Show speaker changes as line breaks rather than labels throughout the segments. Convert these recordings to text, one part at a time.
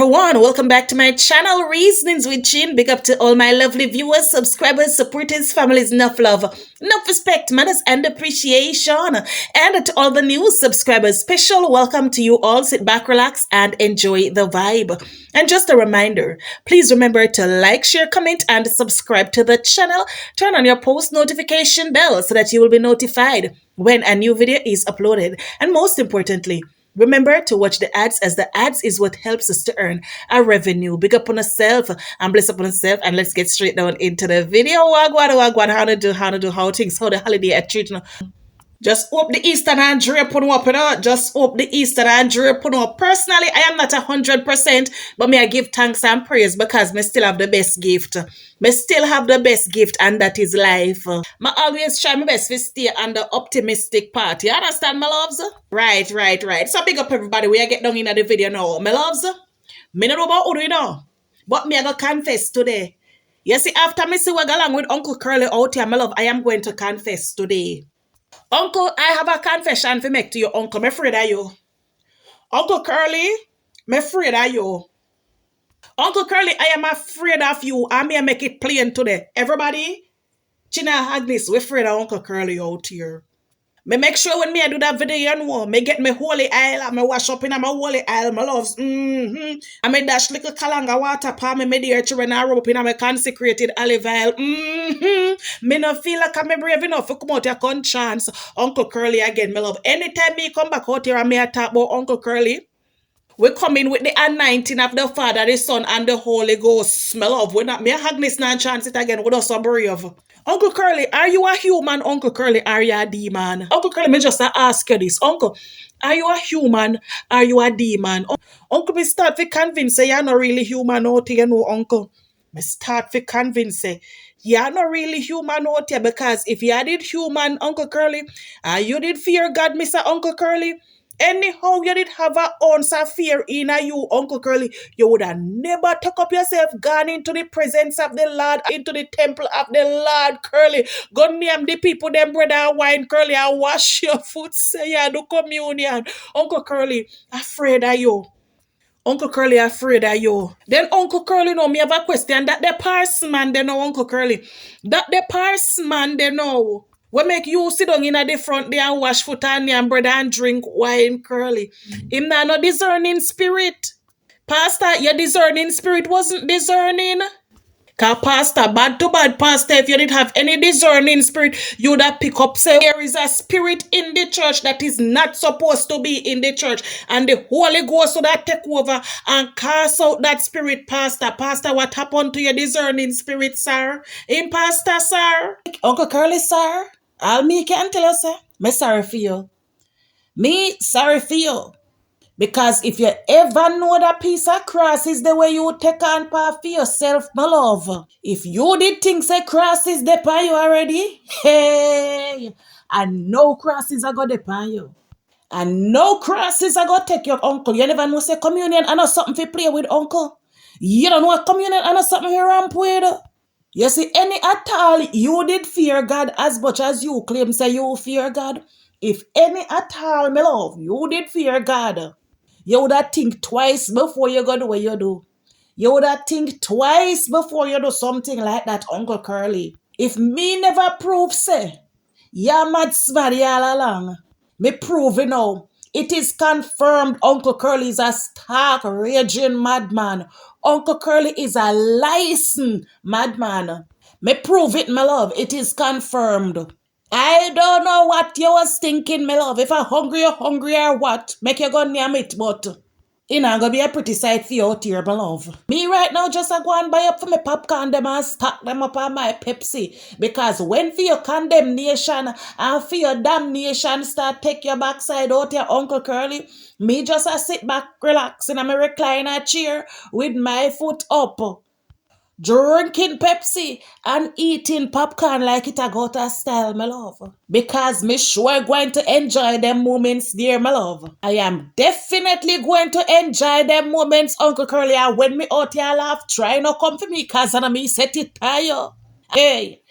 everyone, welcome back to my channel Reasonings with Chin. Big up to all my lovely viewers, subscribers, supporters, families, enough love, enough respect, manners and appreciation. And to all the new subscribers, special welcome to you all. Sit back, relax and enjoy the vibe. And just a reminder, please remember to like, share, comment and subscribe to the channel. Turn on your post notification bell so that you will be notified when a new video is uploaded. And most importantly, remember to watch the ads, as the ads is what helps us to earn a revenue. Big up on yourself and bless up on yourself. And let's get straight down into the video. Wagwan, how things, how the holiday at treat. Just hope the Eastern and drape on up, you know. Just hope the Eastern and drape on up. Personally, I am not 100%, but me I give thanks and praise because me still have the best gift. Me still have the best gift, and that is life. Me always try my best to stay on the optimistic part. You understand, my loves? Right. So big up everybody. We are get down in the video now. My loves, me no know about who you know, but me I go confess today. You see, after me see what go along with Uncle Curly out here, my love, I am going to confess today. Uncle, I have a confession to make to you, Uncle. I'm afraid of you. Uncle Curly, I'm afraid of you. Uncle Curly, I am afraid of you. I may make it plain today. Everybody, China Agnes, we're afraid of Uncle Curly out here. Me make sure when me I do that video, you know, me get me holy oil, and me wash up in my holy oil, my loves. I me dash little kalanga water palm me there to when I rub up in my consecrated olive oil. Me no feel like I'm brave enough to come out your conscience. Uncle Curly again, my love. Anytime me come back out here and me I talk about Uncle Curly, we come in with the anointing of the Father, the Son, and the Holy Ghost. My love, we not me Agnes and chance it again with us some brave. Uncle Curly, are you a human, Uncle Curly? Are you a demon? Uncle Curly, me just ask you this. Uncle, are you a human? Are you a demon? Uncle, me start to convince you you're not really human out here, you know, Uncle. Me start to convince you you're not really human out here, because if you did human, Uncle Curly, you did fear God, Mr. Uncle Curly, anyhow you did have an ounce of fear in you, Uncle Curly, you would have never took up yourself, gone into the presence of the Lord, into the temple of the Lord, Curly. Go name the people, them bread and wine, Curly, and wash your foot, say you do communion. Uncle Curly, afraid of you. Uncle Curly afraid of you. Then Uncle Curly, know me have a question. That the person man they know, Uncle Curly. That the person man they know. What make you sit down in the front there and wash foot and bread and drink wine, Curly? Him not no discerning spirit. Pastor, your discerning spirit wasn't discerning. Cause Pastor, bad to bad, Pastor, if you didn't have any discerning spirit, you'd have pick up, say, there is a spirit in the church that is not supposed to be in the church. And the Holy Ghost would have take over and cast out that spirit, Pastor. Pastor, what happened to your discerning spirit, sir? In Pastor, sir? Uncle Curly, sir? All me can tell you, sir. Me sorry for you. Me sorry for you. Because if you ever know that piece of cross is the way you take on part for yourself, my love. If you did think say cross is there for you already, hey, and no crosses are going to depend you. And no crosses are going to take your uncle. You never know say communion and not something to play with, uncle. You don't know what communion and not something to ramp with. You see, any at all, you did fear God as much as you claim say you fear God. If any at all, my love, you did fear God, you would have think twice before you go do what you do. You would have think twice before you do something like that, Uncle Curly. If me never prove, say, you're mad smarty all along, me prove it now. It is confirmed Uncle Curly is a stark, raging madman. Uncle Curly is a licensed madman. Me prove it, my love. It is confirmed. I don't know what you was thinking, my love. If I'm hungry, you're hungry or what. Make you go near it, but it not gonna be a pretty sight for you out here, my love. Me right now just a go and buy up for my popcorn them and stock them up on my Pepsi. Because when for your condemnation and for your damnation start take your backside out here, Uncle Curly, me just a sit back, relax in a recliner chair with my foot up, drinking Pepsi and eating popcorn like it a got a style, my love. Because me sure going to enjoy them moments, dear, my love. I am definitely going to enjoy them moments, Uncle Curly. And when me out here laugh, try not come for me, cause I me set it tire. Hey,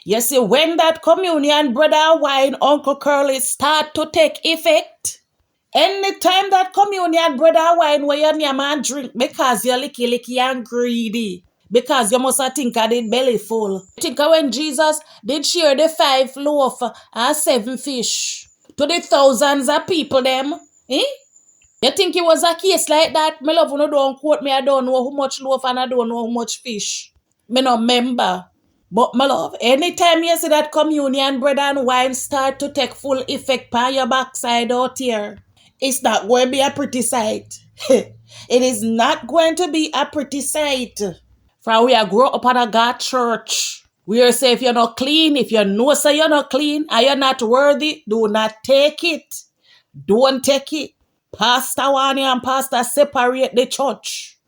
you see, when that communion bread and wine, Uncle Curly, start to take effect, Anytime that communion bread and wine where your name and drink because you're licky and greedy. Because you must have think I did belly full. Think of when Jesus did share the 5 loaf and 7 fish to the thousands of people them. Eh? You think it was a case like that? My love, no don't quote me. I don't know how much loaf and I don't know how much fish. Me no member. But my love, anytime you see that communion bread and wine start to take full effect by your backside out here, it's not going to be a pretty sight. It is not going to be a pretty sight. From we are grow up at a God church. We are say if you're not clean, if you know say you're not clean and you're not worthy, do not take it. Don't take it. Pastor Wani and Pastor separate the church.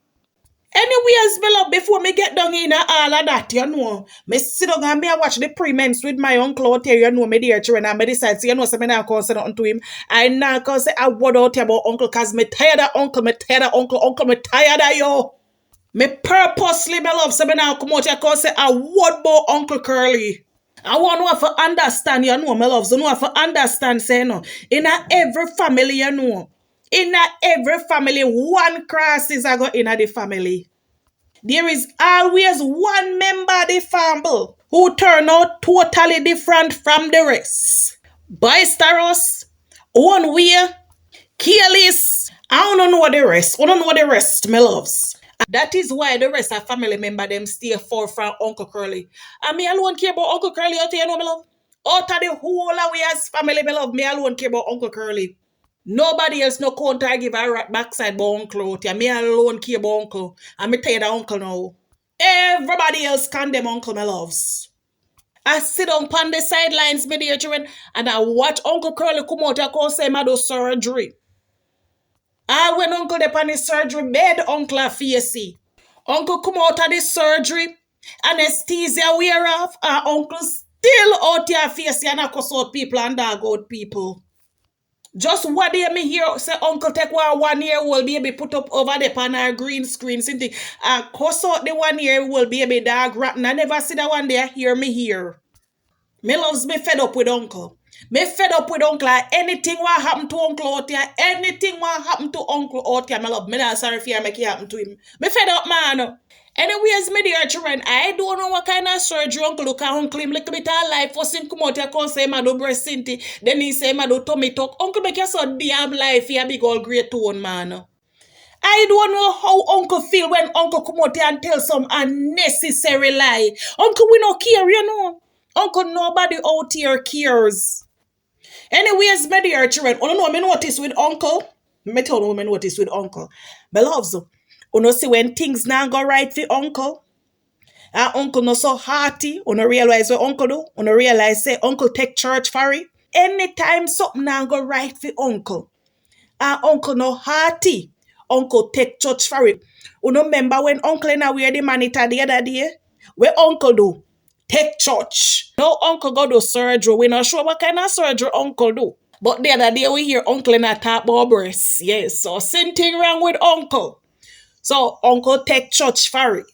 Anyways, my love, before me get down in all of that, you know, me sit down and me I watch the pre-mens with my uncle out here, you know, me dear children, and me decide, so you know, so me not say nothing to him. I not can say a word out here about uncle, cause me tired of uncle, me tired of you. Me purposely, my love, so me now come out here and say a word about Uncle Curly. I want to understand, you know, my love. So, know to understand, say, no. In every family, you know. In every family, one crisis I got in the family. There is always one member of the family who turn out totally different from the rest. Boisterous, one way, careless. I don't know the rest. I don't know the rest, my loves. That is why the rest of family member them stay far from Uncle Curly. And me alone care about Uncle Curly out here, you know, my love. Out of the whole of we as family, my love, me alone care about Uncle Curly. Nobody else no counter give a rat backside about Uncle out here. Me alone care about Uncle. And me tired of Uncle now. Everybody else condemn Uncle, my loves. I sit on the sidelines, my dear children, and I watch Uncle Curly come out and say, I do surgery. All when uncle dey on the surgery bed, uncle a facey. Uncle come out of the surgery, anesthesia wear off, and uncle still out here facey and I cuss out people and dog out people. Just what day me hear say uncle take 1 year old baby put up over there on our green screen something. And cuss out the 1 year old baby dog rotten. I never see that one there hear me here. Me loves me fed up with uncle. Me fed up with uncle. Anything what happen to uncle out here, anything what happen to uncle out here, me love. Me not sorry if you make it happen to him. Me fed up, man. Anyways, me dear children, I don't know what kind of surgery uncle look at uncle him little bit of life. First him come out here come say, do breast inti. Then he say, do tummy tuck. Uncle make you so damn life here big old great tone, man. I don't know how uncle feel when uncle come out here and tell some unnecessary lie. Uncle, we no care, you know. Uncle, nobody out here cares. Anyways, my dear children, you know me notice with uncle. Me tell you me notice with uncle. My loves, you know see when things now go right for uncle. And uncle no so hearty. You know realize what uncle do. You know realize say uncle take church for it. Anytime something now go right for uncle. And uncle no hearty. Uncle take church for it. You know remember when uncle and I wear the monitor the other day? What uncle do? Take church. No uncle go do surgery. We not sure what kind of surgery uncle do. But the other day we hear uncle and I talk about breast. Yes, so same thing wrong with uncle. So uncle take church for it.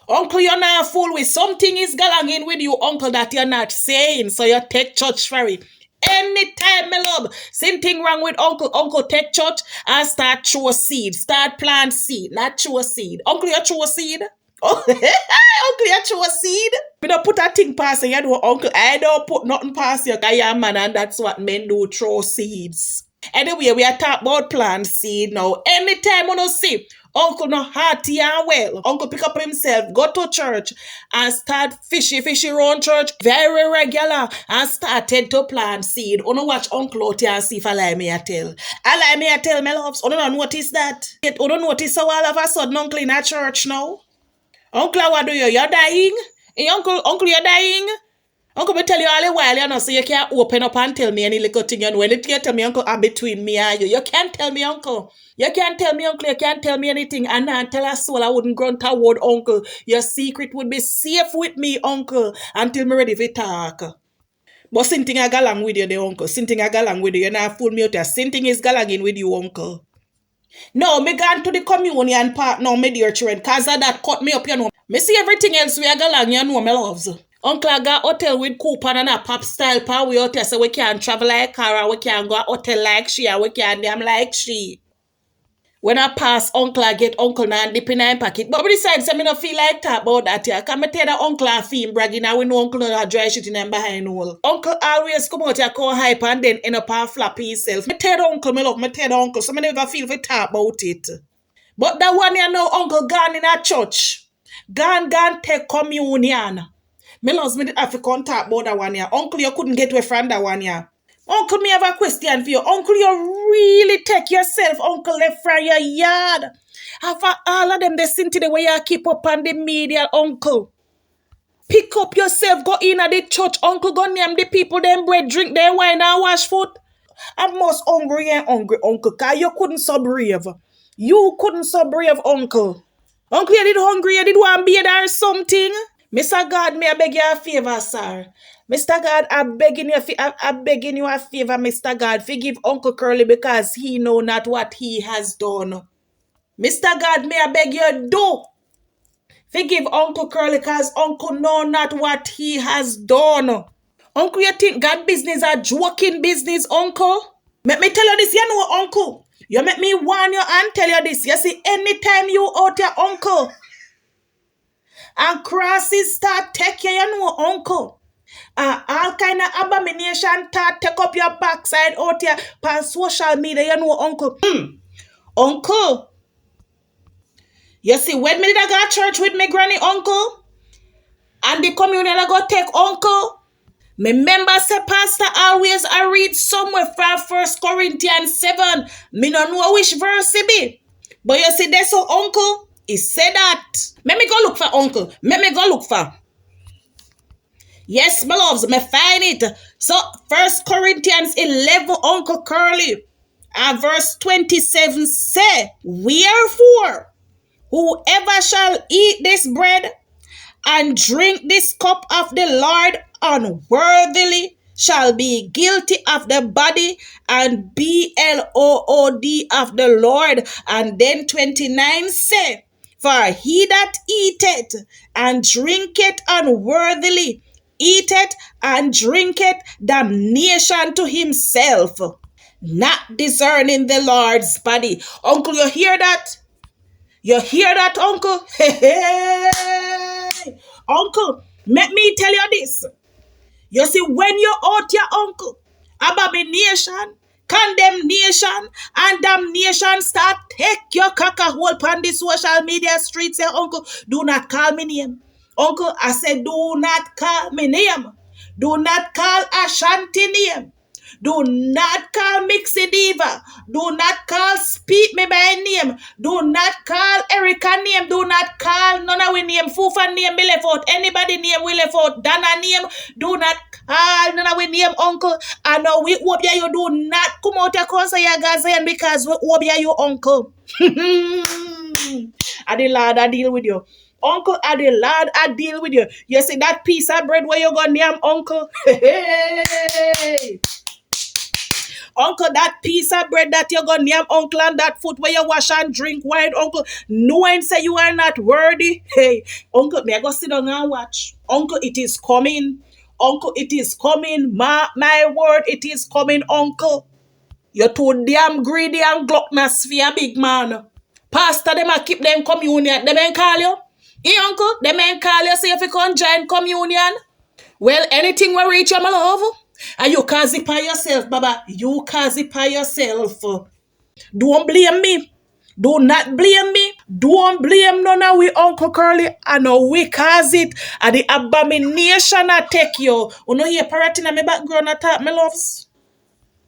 Uncle, you're not a fool with something is going in with you, uncle, that you're not saying. So you take church for it. Anytime, my love, same thing wrong with uncle. Uncle take church and start throw seed. Start plant seed, not throw seed. Uncle, you throw seed? Oh, uncle, you throw seed? We don't put a thing past you, know, uncle. I don't put nothing past you, because you're a man, and that's what men do, throw seeds. Anyway, we are talking about plant seed now. Anytime we don't see uncle no hearty and well, uncle pick up himself, go to church, and start fishy around church, very regular, and started to plant seed. You know watch uncle out here and see if I lie me a tell. I lie me a tell, my loves. You don't notice that? You don't notice how all of a sudden uncle in a church now? Uncle, what do you? You're dying? Hey, uncle, you're dying? Uncle, me tell you all the while, you know, so you can't open up and tell me any little thing. You know, anything you tell me, uncle, are between me and you. You can't tell me, uncle. You can't tell me, uncle. You can't tell me anything. And now tell a soul I wouldn't grunt a word, uncle. Your secret would be safe with me, uncle, until me ready to talk. But something I go along with you, the uncle. Something I go along with you. You're not fool me out there. Something is galanging with you, uncle. No, me gone to the communion part now, my dear children, because that cut me up, you know. Me see everything else we are going, you know, my loves. Uncle I got hotel with coupon and a pop style pa we hotel so we can travel like her and we can go hotel like she and we can damn like she. When I pass uncle, I get uncle now and dip in my pocket. But besides, I don't feel like talk about that here. Come tell the uncle and feel bragging now we know uncle not dry shit in him behind wall. Uncle always come out here call hype and then end up and flap himself. Me tell the uncle, me love, me tell the uncle. So I never feel for talk about it. But that one you know uncle gone in a church. Gone take communion. Me loves me have to contact about that one here. Uncle, you couldn't get away from that one here. Uncle, me have a question for you. Uncle, you really take yourself, uncle, left from your yard. After all of them, they seem to the way you keep up on the media, uncle. Pick up yourself, go in at the church, uncle, go name the people, them bread, drink their wine and wash foot. I'm most hungry and hungry, uncle, because you couldn't so brave. You couldn't so brave, uncle. Uncle, you did hungry, you did want beard or something. Mr. God, may I beg you a favor, sir. Mr. God, I'm begging you a favor, Mr. God. Forgive Uncle Curly because he know not what he has done. Mr. God, may I beg you do. Forgive Uncle Curly because Uncle know not what he has done. Uncle, you think God business a joking business, Uncle? Let me tell you this, you know, Uncle. You make me warn you and tell you this. You see, anytime you out your uncle and crosses start take you know, Uncle. All kind of abomination take up your backside out here on social media, you know, Uncle. Uncle. You see, when me did I go to church with my granny, Uncle, and the communion I go take, Uncle, me remember say Pastor always I read somewhere from 1 Corinthians 7. Me no know which verse it be. But you see, that's so Uncle, he said that. Let me go look for Uncle. Let me go look for. Yes, my loves, me find it. So, 1 Corinthians 11, Uncle Curly, and verse 27 say, wherefore, whoever shall eat this bread and drink this cup of the Lord unworthily shall be guilty of the body and blood of the Lord. And then 29 say, for he that eateth and drinketh unworthily eateth and drinketh damnation to himself, not discerning the Lord's body. Uncle, you hear that? You hear that, Uncle? Hey, Uncle, let me tell you this. You see, when you out your uncle, abomination, condemnation, and damnation start take your caca hold on the social media streets, say, Uncle, do not call me name. Uncle, I said, do not call me name. Do not call Ashanti name. Do not call Mixie Diva. Do not call Speak Me by name. Do not call Erica name. Do not call none of we name. Fufa name we left out. Anybody name we left out. Dana name. Do not call none of we name, Uncle. I know we hope you do not come out your concert your Gazayan because we hope you uncle. And the Lord I deal with you. Uncle, and the Lord I deal with you. You see that piece of bread where you gonna name Uncle? Hey. Uncle, that piece of bread that you're going to name, Uncle, and that foot where you wash and drink wine, Uncle, no one say you are not worthy. Hey, Uncle, may I go sit down and watch? Uncle, it is coming. Uncle, it is coming. My word, it is coming, Uncle. You're too damn greedy and gluttonous for a big man. Pastor, them a keep them communion. Them ain't call you? Hey, Uncle, them ain't call you, say if you can join communion. Well, anything will reach you, my love. And you cause it by yourself, Baba. You cause it by yourself. Don't blame me. Do not blame me. Don't blame none of we Uncle Curly. I know we cause it. And the abomination I take you. You know hear parrot in my background attack, my loves.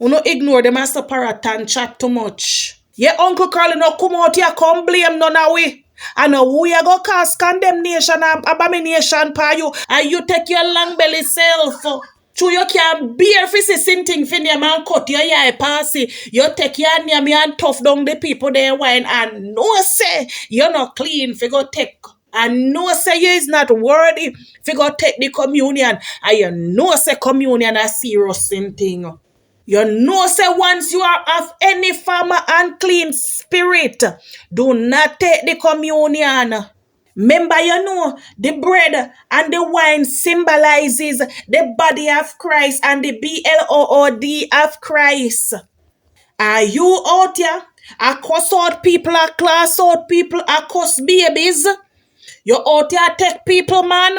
You know ignore the master parrot and chat too much. Yeah, Uncle Curly no come out here, come blame none of we. I know we are going to cause condemnation and abomination by you. And you take your long belly self. So you can bear for same thing for them and cut your eye passy. You take your name and tough down the people there wine and no say you're not clean for go take. And no say you is not worthy for go take the communion. And you know say communion a serious thing. You know say once you are of any form of unclean spirit, do not take the communion. Remember, you know, the bread and the wine symbolizes the body of Christ and the blood of Christ. Are you out here? I cuss out people, I class out people, I cuss babies. You out here take people, man.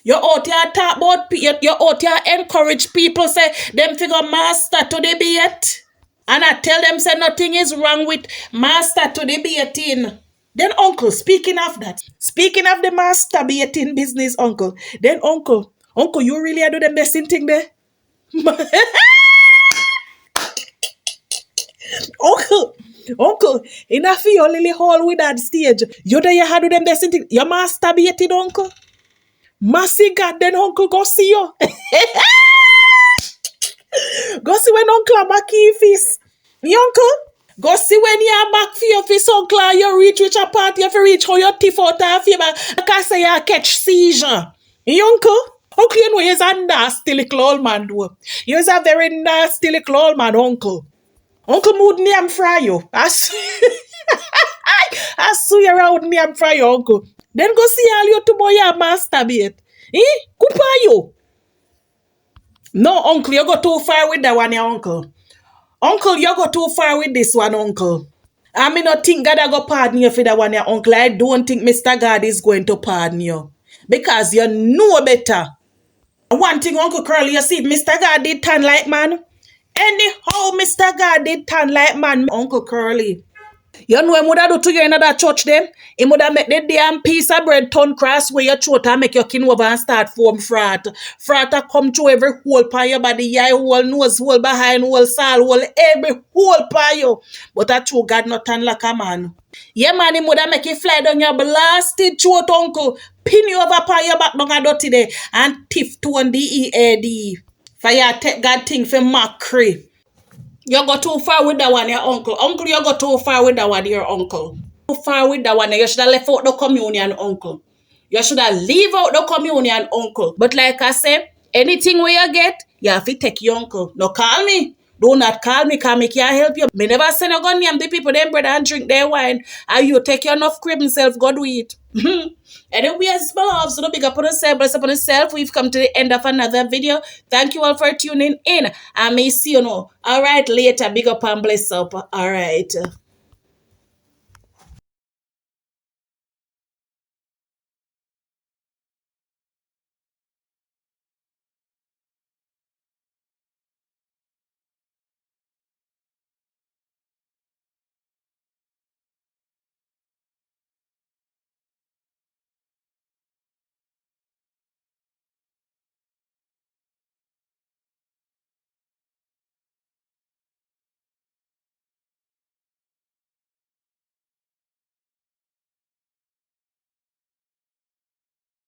You out here talk about you out here encourage people, say them figure master to debate. And I tell them say nothing is wrong with master to debating. Then uncle, speaking of the masturbating business, uncle. Then uncle, you really are do the best thing there? Uncle, uncle, enough for your lily hall with that stage. You there you had do them best thing. You masturbated, uncle. Massy God, then uncle go see you. Go see when uncle are back in face. You uncle? Go see when you are back for your face, uncle, and you reach which a part you have to reach how your teeth out of you. Like I say, you catch seizure. You uncle? Uncle, you know, he's a nasty little old man, though. He's a very nasty little old man, uncle. Uncle mood name fry you. I swear around name fry you, uncle. Then go see all you tomorrow you masturbate. Kupa you. No, uncle, you go too far with that one, your uncle. Uncle, you go too far with this one, uncle. I mean, not think God I go pardon you for that one, your uncle. I don't think Mr. God is going to pardon you. Because you know better. One thing, Uncle Curly, you see, Mr. God did turn like man. Anyhow, Mr. God did turn like man, Uncle Curly. You know what I do to you in that church them? He would have make the damn piece of bread turn cross where your throat and make your kin over and start form frat. Frat a come through every hole pan your body, eye hole, nose hole, behind hole, sal hole, every hole pan you. But that true God not turn like a man. Yeah, man, he would have make you fly down your blasted throat, uncle. Pin you over pan your back down a dirty day and tiff to on DEAD. For your take God thing for mockery. You go too far with that one, your uncle. Uncle, you go too far with that one, your uncle. Too far with that one. You should have left out the communion, uncle. You should have leave out the communion, uncle. But like I said, anything where you get, you have to take your uncle. No, call me. Do not call me, because me can't help you. Me never send a gun name the people them bread and drink their wine. And you take your enough crib himself, God do it. Anyways, my love, so don't big up on yourself, bless upon yourself. We've come to the end of another video. Thank you all for tuning in. I may see you now. All right, later. Big up and bless up. All right.